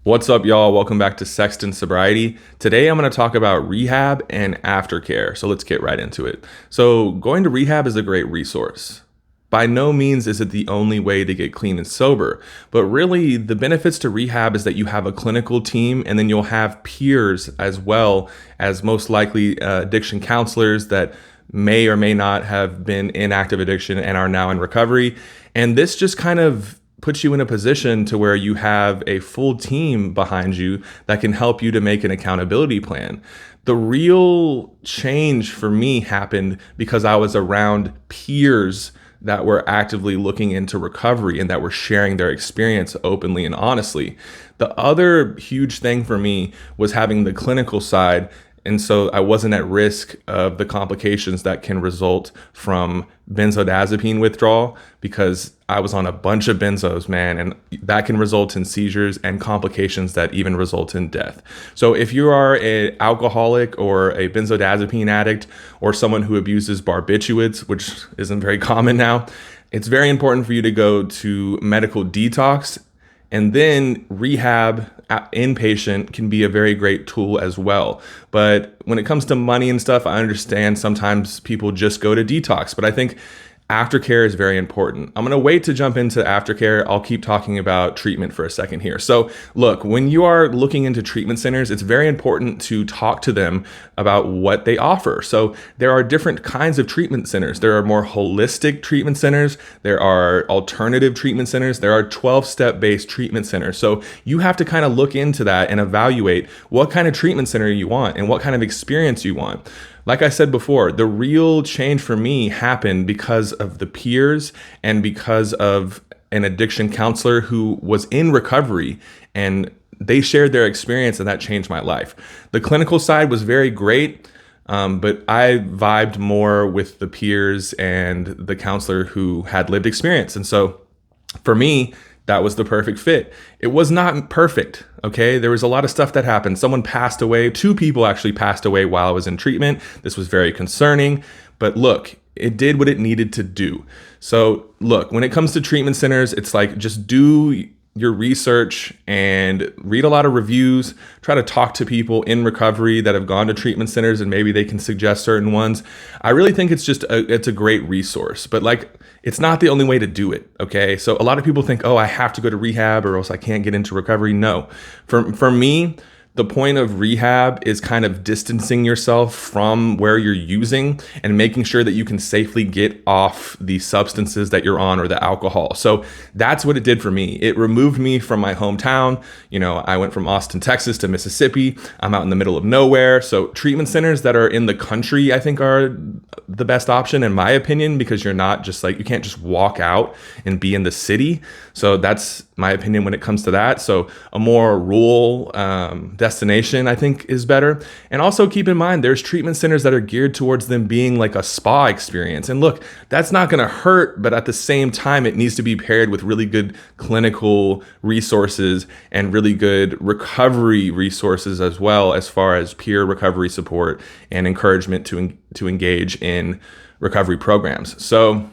What's up, y'all? Welcome back to Sexton Sobriety. Today, I'm going to talk about rehab and aftercare. So let's get right into it. So going to rehab is a great resource. By no means is it the only way to get clean and sober, but really the benefits to rehab is that you have a clinical team and then you'll have peers as well as most likely addiction counselors that may or may not have been in active addiction and are now in recovery. And this just kind of puts you in a position to where you have a full team behind you that can help you to make an accountability plan. The real change for me happened because I was around peers that were actively looking into recovery and that were sharing their experience openly and honestly. The other huge thing for me was having the clinical side. And so I wasn't at risk of the complications that can result from benzodiazepine withdrawal because I was on a bunch of benzos, man, and that can result in seizures and complications that even result in death. So if you are an alcoholic or a benzodiazepine addict or someone who abuses barbiturates, which isn't very common now, it's very important for you to go to medical detox. And then rehab inpatient can be a very great tool as well. But when it comes to money and stuff, I understand sometimes people just go to detox, but I think aftercare is very important. I'm going to wait to jump into aftercare. I'll keep talking about treatment for a second here. So look, when you are looking into treatment centers, it's very important to talk to them about what they offer. So there are different kinds of treatment centers. There are more holistic treatment centers. There are alternative treatment centers. There are 12-step based treatment centers. So you have to kind of look into that and evaluate what kind of treatment center you want and what kind of experience you want. Like I said before, the real change for me happened because of the peers and because of an addiction counselor who was in recovery, and they shared their experience and that changed my life. The clinical side was very great, but I vibed more with the peers and the counselor who had lived experience. And so for me, that was the perfect fit. It was not perfect, okay? There was a lot of stuff that happened. Someone passed away. 2 people actually passed away while I was in treatment. This was very concerning, but look, it did what it needed to do. So look, when it comes to treatment centers, it's like just do your research and read a lot of reviews, try to talk to people in recovery that have gone to treatment centers and maybe they can suggest certain ones. I really think it's a great resource, but like, it's not the only way to do it, okay? So a lot of people think, oh, I have to go to rehab or else I can't get into recovery. No, for me, the point of rehab is kind of distancing yourself from where you're using and making sure that you can safely get off the substances that you're on or the alcohol. So that's what it did for me. It removed me from my hometown. You know, I went from Austin, Texas to Mississippi. I'm out in the middle of nowhere. So treatment centers that are in the country, I think, are the best option in my opinion, because you're not just like, you can't just walk out and be in the city. So that's my opinion when it comes to that. So a more rural destination, I think, is better. And also keep in mind, there's treatment centers that are geared towards them being like a spa experience. And look, that's not going to hurt, but at the same time, it needs to be paired with really good clinical resources and really good recovery resources as well, as far as peer recovery support and encouragement to engage in recovery programs. So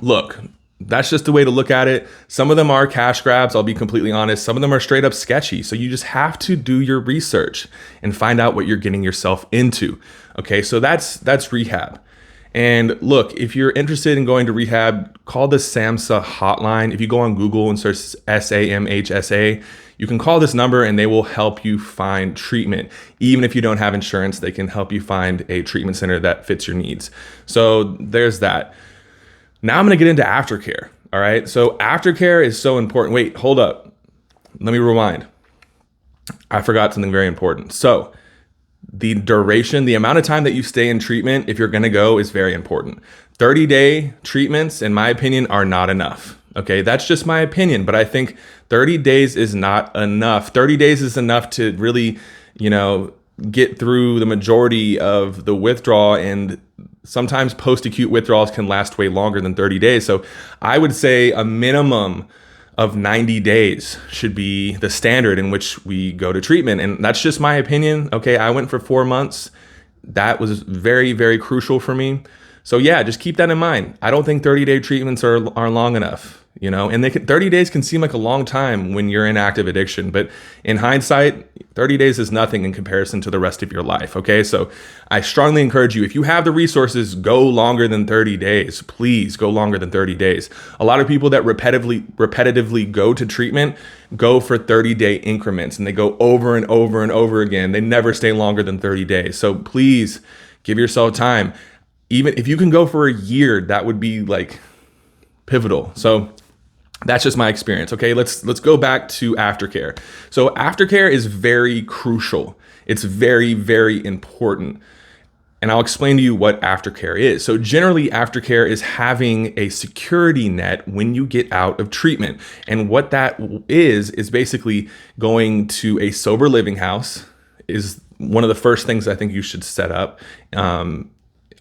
look, that's just the way to look at it. Some of them are cash grabs, I'll be completely honest. Some of them are straight up sketchy. So you just have to do your research and find out what you're getting yourself into. Okay, so that's rehab. And look, if you're interested in going to rehab, call the SAMHSA hotline. If you go on Google and search SAMHSA, you can call this number and they will help you find treatment. Even if you don't have insurance, they can help you find a treatment center that fits your needs. So there's that. Now I'm going to get into aftercare. All right. So aftercare is so important. Wait, hold up. Let me rewind. I forgot something very important. So the duration, the amount of time that you stay in treatment, if you're going to go, is very important. 30-day treatments, in my opinion, are not enough. Okay. That's just my opinion, but I think 30 days is not enough. 30 days is enough to really, get through the majority of the withdrawal, and sometimes post-acute withdrawals can last way longer than 30 days. So I would say a minimum of 90 days should be the standard in which we go to treatment. And that's just my opinion. Okay, I went for 4 months. That was very, very crucial for me. So yeah, just keep that in mind. I don't think 30-day treatments are long enough. And 30 days can seem like a long time when you're in active addiction, but in hindsight, 30 days is nothing in comparison to the rest of your life. Okay. So I strongly encourage you, if you have the resources, go longer than 30 days. Please go longer than 30 days. A lot of people that repetitively go to treatment go for 30-day increments, and they go over and over and over again. They never stay longer than 30 days. So please give yourself time. Even if you can go for a year, that would be like pivotal. So that's just my experience. Okay, let's go back to aftercare. So aftercare is very crucial. It's very, very important. And I'll explain to you what aftercare is. So generally, aftercare is having a security net when you get out of treatment. And what that is basically going to a sober living house is one of the first things I think you should set up.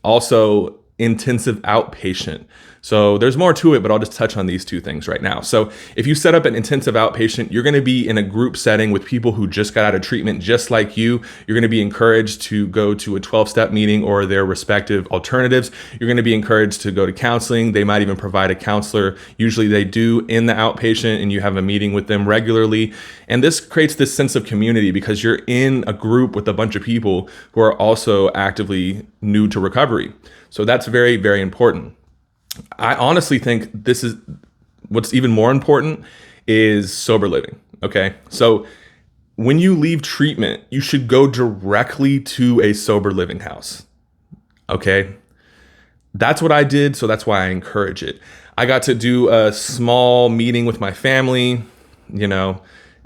Also, intensive outpatient. So there's more to it, but I'll just touch on these two things right now. So if you set up an intensive outpatient, you're going to be in a group setting with people who just got out of treatment, just like you. You're going to be encouraged to go to a 12-step meeting or their respective alternatives. You're going to be encouraged to go to counseling. They might even provide a counselor. Usually they do in the outpatient, and you have a meeting with them regularly. And this creates this sense of community because you're in a group with a bunch of people who are also actively new to recovery. So that's very, very important. I honestly think this is what's even more important is sober living. Okay. So when you leave treatment, you should go directly to a sober living house. Okay. That's what I did. So that's why I encourage it. I got to do a small meeting with my family,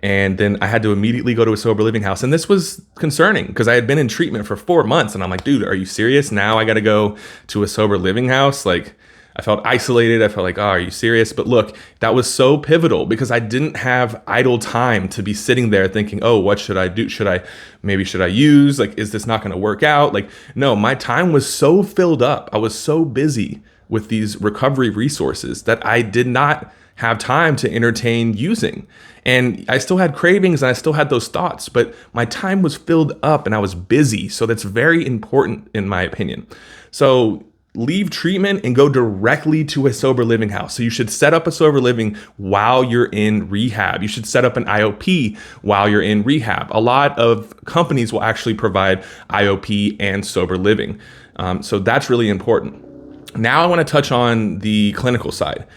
and then I had to immediately go to a sober living house. And this was concerning because I had been in treatment for 4 months, and I'm like, dude, are you serious? Now I got to go to a sober living house? Like, I felt isolated. I felt like, oh, are you serious? But look, that was so pivotal because I didn't have idle time to be sitting there thinking, oh, what should I do? Should I use? Like, is this not going to work out? Like, no, my time was so filled up. I was so busy with these recovery resources that I did not have time to entertain using. And I still had cravings and I still had those thoughts, but my time was filled up and I was busy. So that's very important in my opinion. So leave treatment and go directly to a sober living house. So you should set up a sober living while you're in rehab. You should set up an IOP while you're in rehab. A lot of companies will actually provide IOP and sober living. So that's really important. Now I want to touch on the clinical side.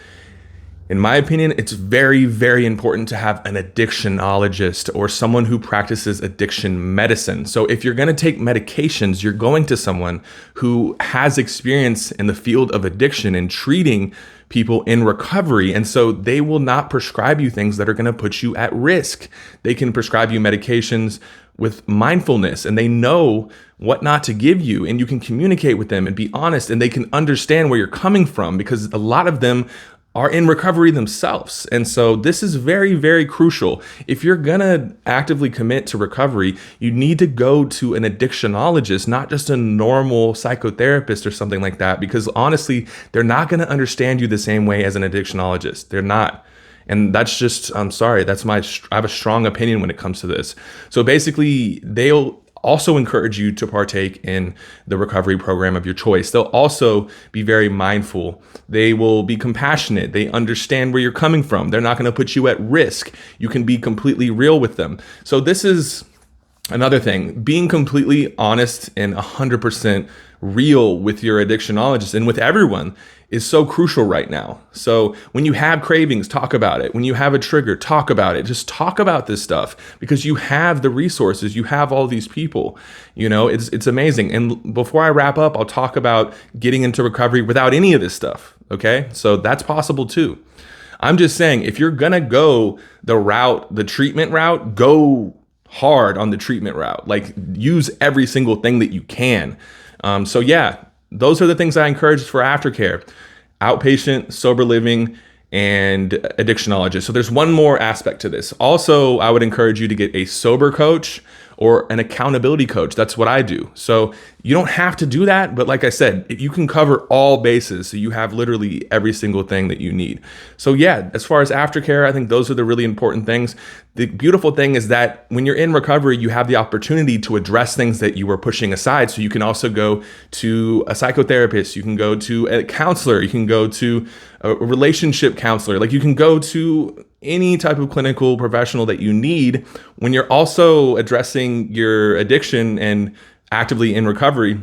In my opinion, it's very, very important to have an addictionologist or someone who practices addiction medicine. So if you're going to take medications, you're going to someone who has experience in the field of addiction and treating people in recovery. And so they will not prescribe you things that are going to put you at risk. They can prescribe you medications with mindfulness, and they know what not to give you, and you can communicate with them and be honest, and they can understand where you're coming from because a lot of them are in recovery themselves. And so this is very, very crucial. If you're going to actively commit to recovery, you need to go to an addictionologist, not just a normal psychotherapist or something like that, because honestly, they're not going to understand you the same way as an addictionologist. They're not. And that's just, I'm sorry, I have a strong opinion when it comes to this. So basically, they'll also encourage you to partake in the recovery program of your choice. They'll also be very mindful. They will be compassionate. They understand where you're coming from. They're not going to put you at risk. You can be completely real with them. So this is another thing, being completely honest and 100% real with your addictionologist and with everyone is so crucial right now. So when you have cravings, talk about it. When you have a trigger, talk about it. Just talk about this stuff because you have the resources. You have all these people. It's amazing. And before I wrap up, I'll talk about getting into recovery without any of this stuff. Okay, so that's possible too. I'm just saying, if you're gonna go the treatment route, go hard on the treatment route. Like, use every single thing that you can. So yeah, those are the things I encourage for aftercare: outpatient, sober living, and addictionologist. So there's one more aspect to this. Also, I would encourage you to get a sober coach or an accountability coach. That's what I do. So you don't have to do that, but like I said, if you can cover all bases, so you have literally every single thing that you need. So yeah, as far as aftercare, I think those are the really important things. The beautiful thing is that when you're in recovery, you have the opportunity to address things that you were pushing aside. So you can also go to a psychotherapist, you can go to a counselor, you can go to a relationship counselor, like you can go to any type of clinical professional that you need when you're also addressing your addiction and actively in recovery.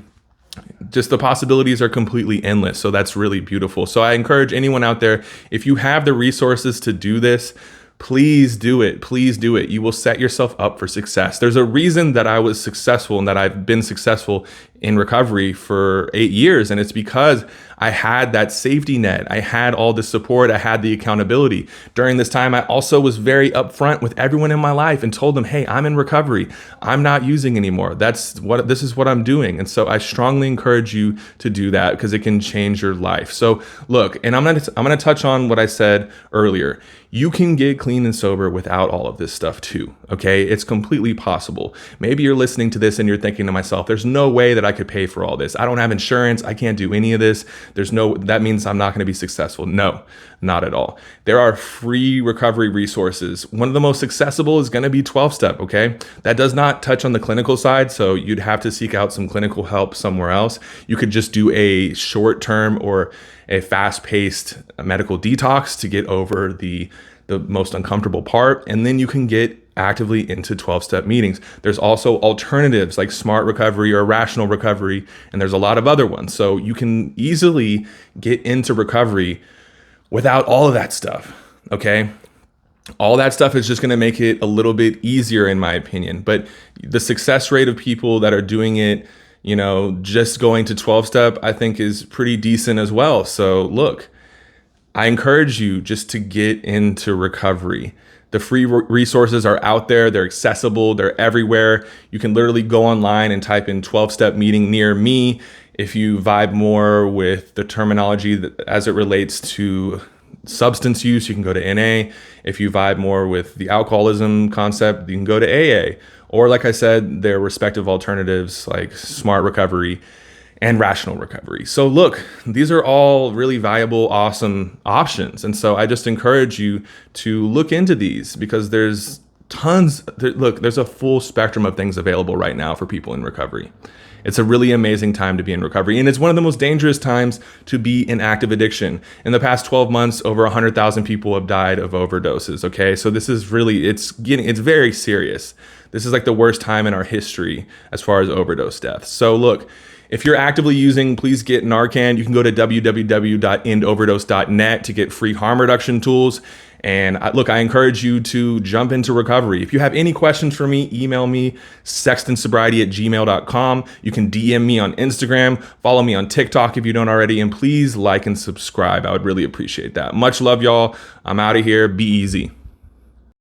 Just the possibilities are completely endless. So that's really beautiful. So I encourage anyone out there, if you have the resources to do this, please do it. Please do it. You will set yourself up for success. There's a reason that I was successful and that I've been successful in recovery for 8 years. And it's because I had that safety net. I had all the support. I had the accountability. During this time, I also was very upfront with everyone in my life and told them, hey, I'm in recovery. I'm not using anymore. This is what I'm doing. And so I strongly encourage you to do that because it can change your life. So look, and I'm gonna touch on what I said earlier. You can get clean and sober without all of this stuff too, okay? It's completely possible. Maybe you're listening to this and you're thinking to myself, there's no way that I could pay for all this. I don't have insurance. I can't do any of this. That means I'm not going to be successful. No, not at all. There are free recovery resources. One of the most accessible is going to be 12-step, okay? That does not touch on the clinical side, so you'd have to seek out some clinical help somewhere else. You could just do a short-term or a fast-paced medical detox to get over the most uncomfortable part, and then you can get actively into 12-step meetings. There's also alternatives like smart recovery or rational recovery, and there's a lot of other ones. So you can easily get into recovery without all of that stuff, okay? All that stuff is just going to make it a little bit easier in my opinion, but the success rate of people that are doing it, just going to 12-step, I think is pretty decent as well. So look, I encourage you just to get into recovery. The free resources are out there. They're accessible. They're everywhere. You can literally go online and type in 12-step meeting near me. If you vibe more with the terminology as it relates to substance use, you can go to NA. If you vibe more with the alcoholism concept, you can go to AA. Or like I said, their respective alternatives like smart recovery and rational recovery. So look, these are all really valuable, awesome options. And so I just encourage you to look into these because there's a full spectrum of things available right now for people in recovery. It's a really amazing time to be in recovery. And it's one of the most dangerous times to be in active addiction. In the past 12 months, over 100,000 people have died of overdoses. Okay. So this is really, it's very serious. This is like the worst time in our history as far as overdose deaths. So look, if you're actively using, please get Narcan. You can go to www.endoverdose.net to get free harm reduction tools. And I encourage you to jump into recovery. If you have any questions for me, email me, sextonsobriety@gmail.com. You can DM me on Instagram, follow me on TikTok if you don't already, and please like and subscribe. I would really appreciate that. Much love, y'all. I'm out of here. Be easy.